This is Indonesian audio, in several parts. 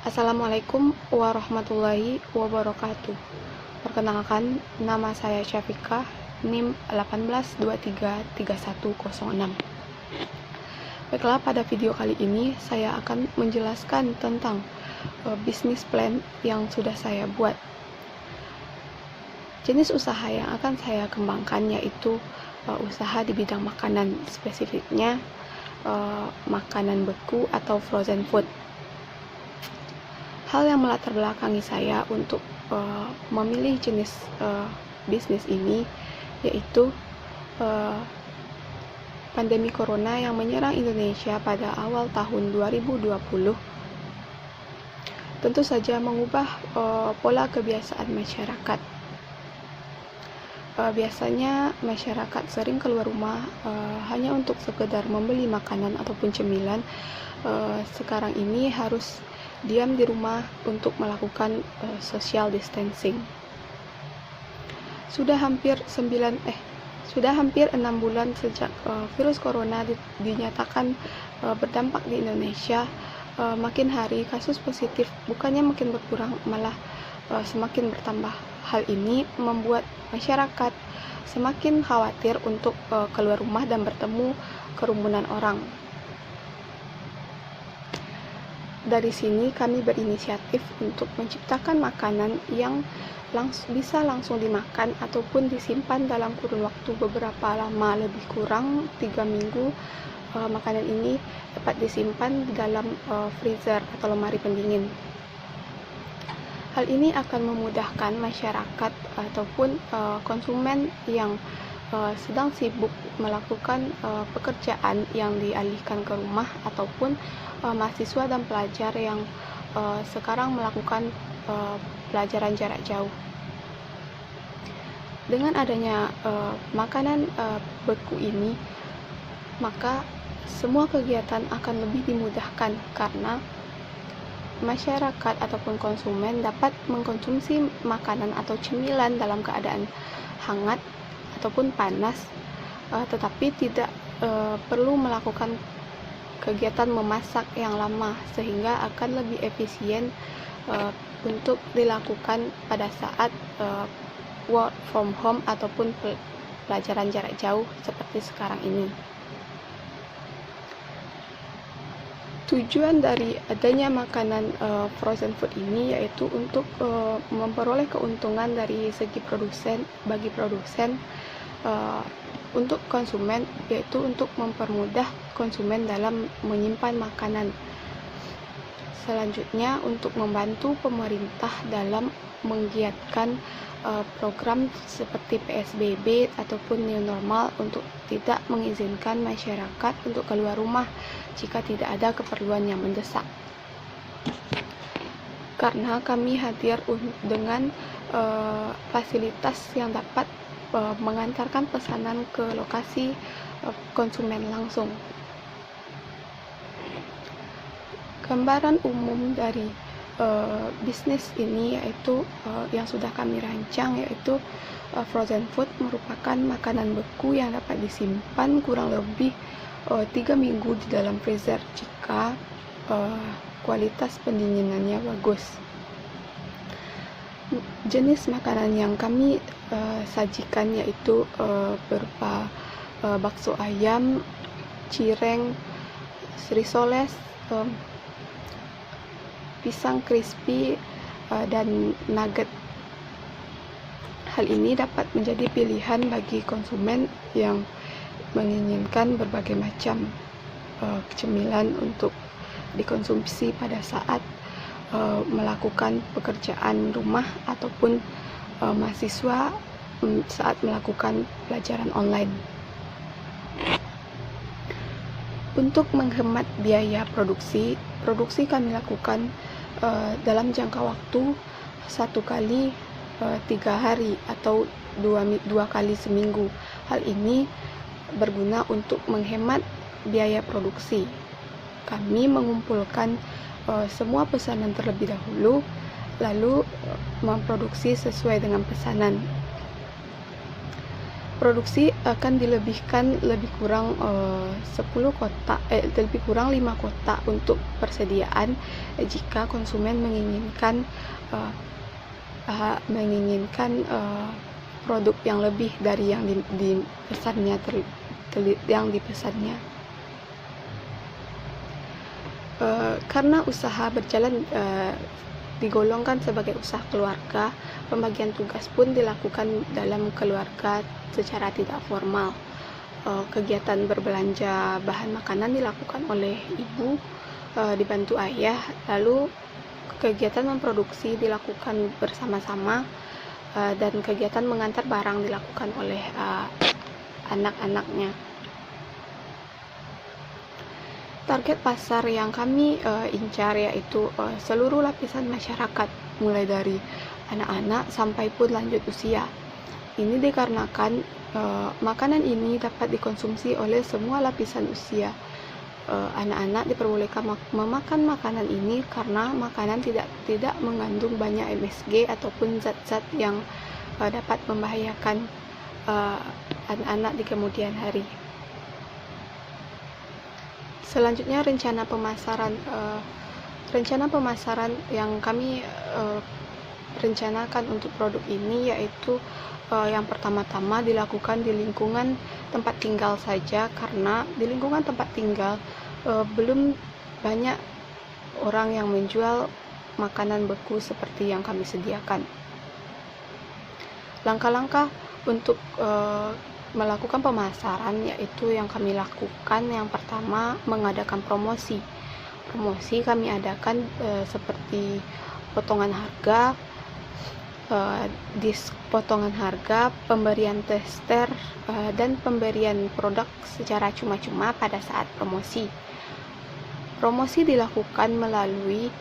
Assalamualaikum warahmatullahi wabarakatuh. Perkenalkan, nama saya Syafiqah, NIM 18233106. Baiklah, pada video kali ini saya akan menjelaskan tentang bisnis plan yang sudah saya buat. Jenis usaha yang akan saya kembangkan yaitu usaha di bidang makanan, spesifiknya makanan beku atau frozen food. Hal yang melatar belakangi saya untuk memilih jenis bisnis ini yaitu pandemi corona yang menyerang Indonesia pada awal tahun 2020 tentu saja mengubah pola kebiasaan masyarakat. Biasanya masyarakat sering keluar rumah hanya untuk sekedar membeli makanan ataupun cemilan. Sekarang ini harus diam di rumah untuk melakukan social distancing. Sudah hampir 6 bulan sejak virus corona dinyatakan berdampak di Indonesia. Makin hari kasus positif bukannya makin berkurang, malah semakin bertambah. Hal ini membuat masyarakat semakin khawatir untuk keluar rumah dan bertemu kerumunan orang. Dari sini kami berinisiatif untuk menciptakan makanan yang bisa langsung dimakan ataupun disimpan dalam kurun waktu beberapa lama, lebih kurang 3 minggu. Makanan ini dapat disimpan di dalam freezer atau lemari pendingin. Hal ini akan memudahkan masyarakat ataupun konsumen yang sedang sibuk melakukan pekerjaan yang dialihkan ke rumah, ataupun mahasiswa dan pelajar yang sekarang melakukan pelajaran jarak jauh. Dengan adanya makanan beku ini, maka semua kegiatan akan lebih dimudahkan karena masyarakat ataupun konsumen dapat mengkonsumsi makanan atau cemilan dalam keadaan hangat ataupun panas, tetapi tidak perlu melakukan kegiatan memasak yang lama, sehingga akan lebih efisien untuk dilakukan pada saat work from home ataupun pelajaran jarak jauh seperti sekarang ini. Tujuan dari adanya makanan frozen food ini yaitu untuk memperoleh keuntungan dari segi bagi produsen, untuk konsumen, yaitu untuk mempermudah konsumen dalam menyimpan makanan. Selanjutnya, untuk membantu pemerintah dalam menggiatkan program seperti PSBB ataupun new normal, untuk tidak mengizinkan masyarakat untuk keluar rumah jika tidak ada keperluan yang mendesak. Karena kami hadir dengan fasilitas yang dapat mengantarkan pesanan ke lokasi konsumen langsung. Gambaran umum dari bisnis ini yaitu yang sudah kami rancang, yaitu frozen food merupakan makanan beku yang dapat disimpan kurang lebih 3 minggu di dalam freezer jika kualitas pendinginannya bagus. Jenis makanan yang kami sajikan yaitu berupa bakso ayam, cireng, risoles, pisang crispy, dan nugget. Hal ini dapat menjadi pilihan bagi konsumen yang menginginkan berbagai macam cemilan untuk dikonsumsi pada saat melakukan pekerjaan rumah ataupun mahasiswa saat melakukan pelajaran online. Untuk menghemat biaya produksi kami lakukan dalam jangka waktu 1 kali 3 hari atau 2 kali seminggu. Hal ini berguna untuk menghemat biaya produksi. Kami mengumpulkan semua pesanan terlebih dahulu, lalu memproduksi sesuai dengan pesanan. Produksi akan dilebihkan lebih kurang 10 kotak, lebih kurang 5 kotak untuk persediaan jika konsumen menginginkan produk yang lebih dari yang dipesannya yang dipesannya. Karena usaha berjalan digolongkan sebagai usaha keluarga, pembagian tugas pun dilakukan dalam keluarga secara tidak formal. Kegiatan berbelanja bahan makanan dilakukan oleh ibu, dibantu ayah, lalu kegiatan memproduksi dilakukan bersama-sama, dan kegiatan mengantar barang dilakukan oleh anak-anaknya. Target pasar yang kami incar yaitu seluruh lapisan masyarakat, mulai dari anak-anak sampai pun lanjut usia. Ini dikarenakan makanan ini dapat dikonsumsi oleh semua lapisan usia. Anak-anak diperbolehkan memakan makanan ini karena makanan tidak mengandung banyak MSG ataupun zat-zat yang dapat membahayakan anak-anak di kemudian hari. Selanjutnya rencana pemasaran yang kami rencanakan untuk produk ini yaitu yang pertama-tama dilakukan di lingkungan tempat tinggal saja, karena di lingkungan tempat tinggal belum banyak orang yang menjual makanan beku seperti yang kami sediakan. Langkah-langkah untuk melakukan pemasaran yaitu yang kami lakukan, yang pertama mengadakan promosi kami adakan seperti potongan harga, potongan harga, pemberian tester, dan pemberian produk secara cuma-cuma pada saat promosi dilakukan melalui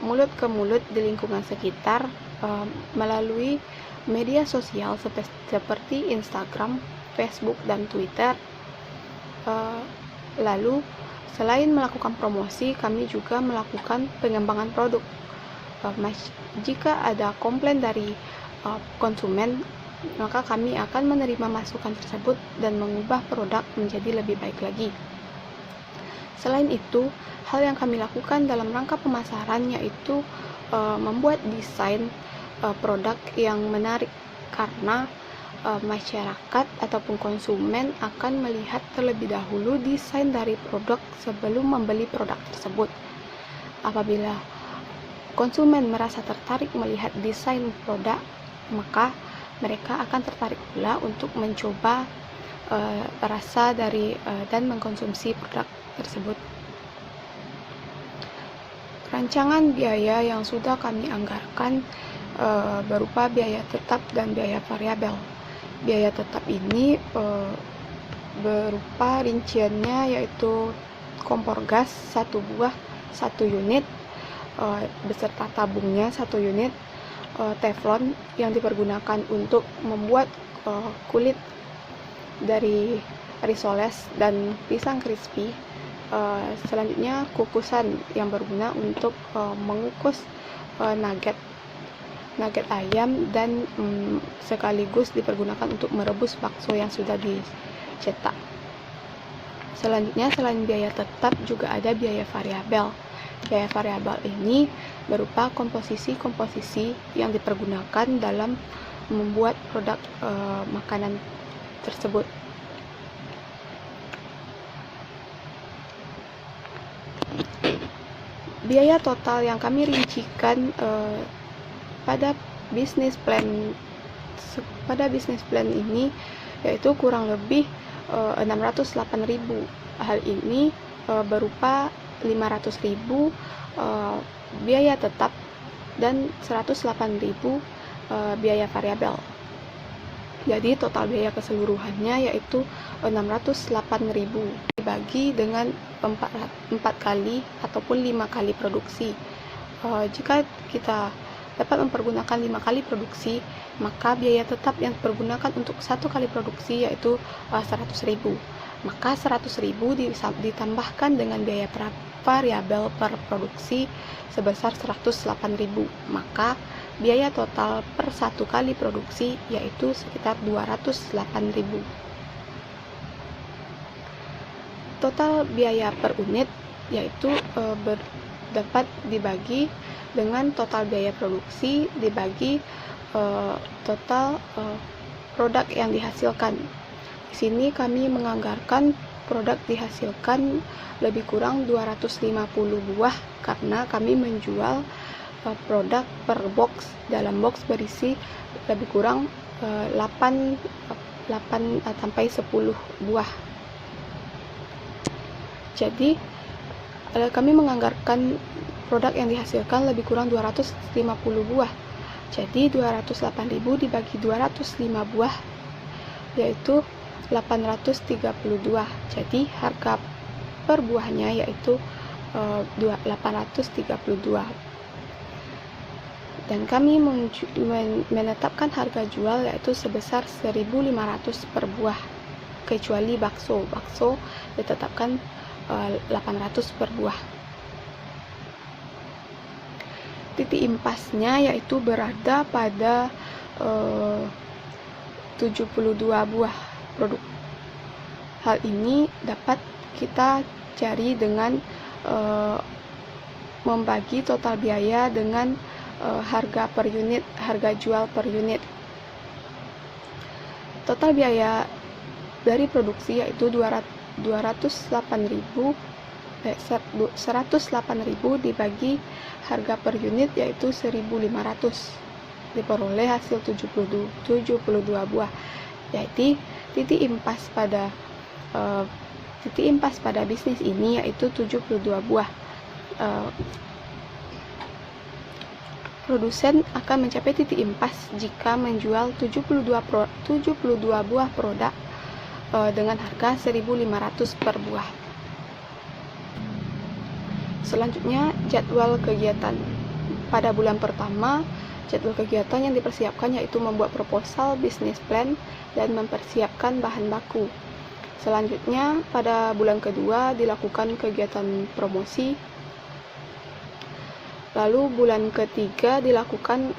mulut ke mulut di lingkungan sekitar, melalui media sosial seperti Instagram, Facebook, dan Twitter. Lalu selain melakukan promosi, kami juga melakukan pengembangan produk. Jika ada komplain dari konsumen, maka kami akan menerima masukan tersebut dan mengubah produk menjadi lebih baik lagi. Selain itu, hal yang kami lakukan dalam rangka pemasaran yaitu membuat desain produk yang menarik, karena masyarakat ataupun konsumen akan melihat terlebih dahulu desain dari produk sebelum membeli produk tersebut. Apabila konsumen merasa tertarik melihat desain produk, maka mereka akan tertarik pula untuk mencoba rasa dari dan mengkonsumsi produk tersebut. Rancangan biaya yang sudah kami anggarkan berupa biaya tetap dan biaya variabel. Biaya tetap ini berupa rinciannya yaitu kompor gas 1 buah 1 unit, beserta tabungnya 1 unit, teflon yang dipergunakan untuk membuat kulit dari risoles dan pisang crispy. Selanjutnya kukusan yang berguna untuk mengukus nugget ayam, dan sekaligus dipergunakan untuk merebus bakso yang sudah dicetak. Selanjutnya, selain biaya tetap juga ada biaya variabel. Biaya variabel ini berupa komposisi yang dipergunakan dalam membuat produk makanan tersebut. Biaya total yang kami rincikan pada bisnis plan ini yaitu kurang lebih 608.000. Hal ini berupa 500.000 biaya tetap dan 108.000 biaya variabel. Jadi total biaya keseluruhannya yaitu 608.000 dibagi dengan 4 kali ataupun 5 kali produksi. Jika kita dapat mempergunakan 5 kali produksi, maka biaya tetap yang dipergunakan untuk 1 kali produksi yaitu 100.000. Maka 100.000 ditambahkan dengan biaya variabel per produksi sebesar 108.000, maka biaya total per satu kali produksi yaitu sekitar 208.000. Total biaya per unit yaitu dapat dibagi dengan total biaya produksi dibagi total produk yang dihasilkan. Di sini kami menganggarkan produk dihasilkan lebih kurang 250 buah karena kami menjual produk per box. Dalam box berisi lebih kurang 8 sampai 10 buah. Jadi kami menganggarkan produk yang dihasilkan lebih kurang 250 buah. Jadi 208.000 dibagi 205 buah yaitu 832. Jadi harga per buahnya yaitu 832. Dan kami menetapkan harga jual yaitu sebesar 1.500 per buah. Kecuali bakso ditetapkan 800 per buah. Titik impasnya yaitu berada pada 72 buah produk. Hal ini dapat kita cari dengan membagi total biaya dengan harga per unit, harga jual per unit. Total biaya dari produksi yaitu 108.000 dibagi harga per unit yaitu 1.500, diperoleh hasil 72 buah. Jadi titik impas pada bisnis ini yaitu 72 buah. Produsen akan mencapai titik impas jika menjual 72 buah produk dengan harga 1.500 per buah. Selanjutnya, jadwal kegiatan. Pada bulan pertama, jadwal kegiatan yang dipersiapkan yaitu membuat proposal, business plan, dan mempersiapkan bahan baku. Selanjutnya, pada bulan kedua dilakukan kegiatan promosi. Lalu bulan ketiga dilakukan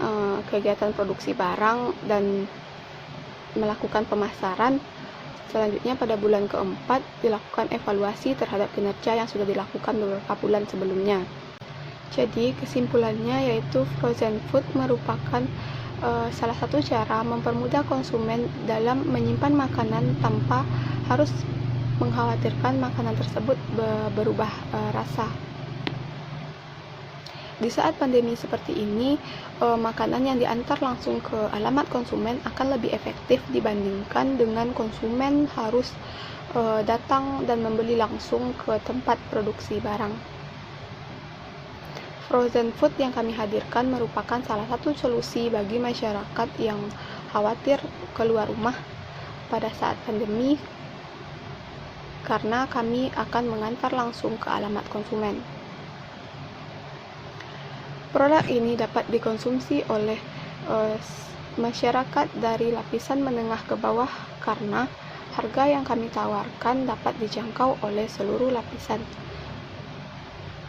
kegiatan produksi barang dan melakukan pemasaran. Selanjutnya pada bulan keempat dilakukan evaluasi terhadap kinerja yang sudah dilakukan beberapa bulan sebelumnya. Jadi kesimpulannya yaitu frozen food merupakan salah satu cara mempermudah konsumen dalam menyimpan makanan tanpa harus mengkhawatirkan makanan tersebut berubah rasa. Di saat pandemi seperti ini, makanan yang diantar langsung ke alamat konsumen akan lebih efektif dibandingkan dengan konsumen harus datang dan membeli langsung ke tempat produksi barang. Frozen food yang kami hadirkan merupakan salah satu solusi bagi masyarakat yang khawatir keluar rumah pada saat pandemi, karena kami akan mengantar langsung ke alamat konsumen. Produk ini dapat dikonsumsi oleh masyarakat dari lapisan menengah ke bawah karena harga yang kami tawarkan dapat dijangkau oleh seluruh lapisan.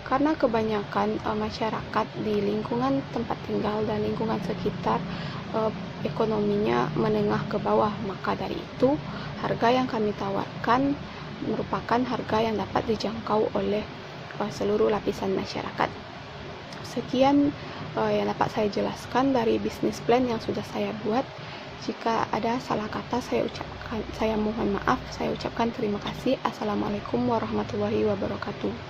Karena kebanyakan masyarakat di lingkungan tempat tinggal dan lingkungan sekitar ekonominya menengah ke bawah, maka dari itu harga yang kami tawarkan merupakan harga yang dapat dijangkau oleh seluruh lapisan masyarakat. Sekian yang dapat saya jelaskan dari bisnis plan yang sudah saya buat. Jika ada salah kata saya mohon maaf. Saya ucapkan terima kasih. Assalamualaikum warahmatullahi wabarakatuh.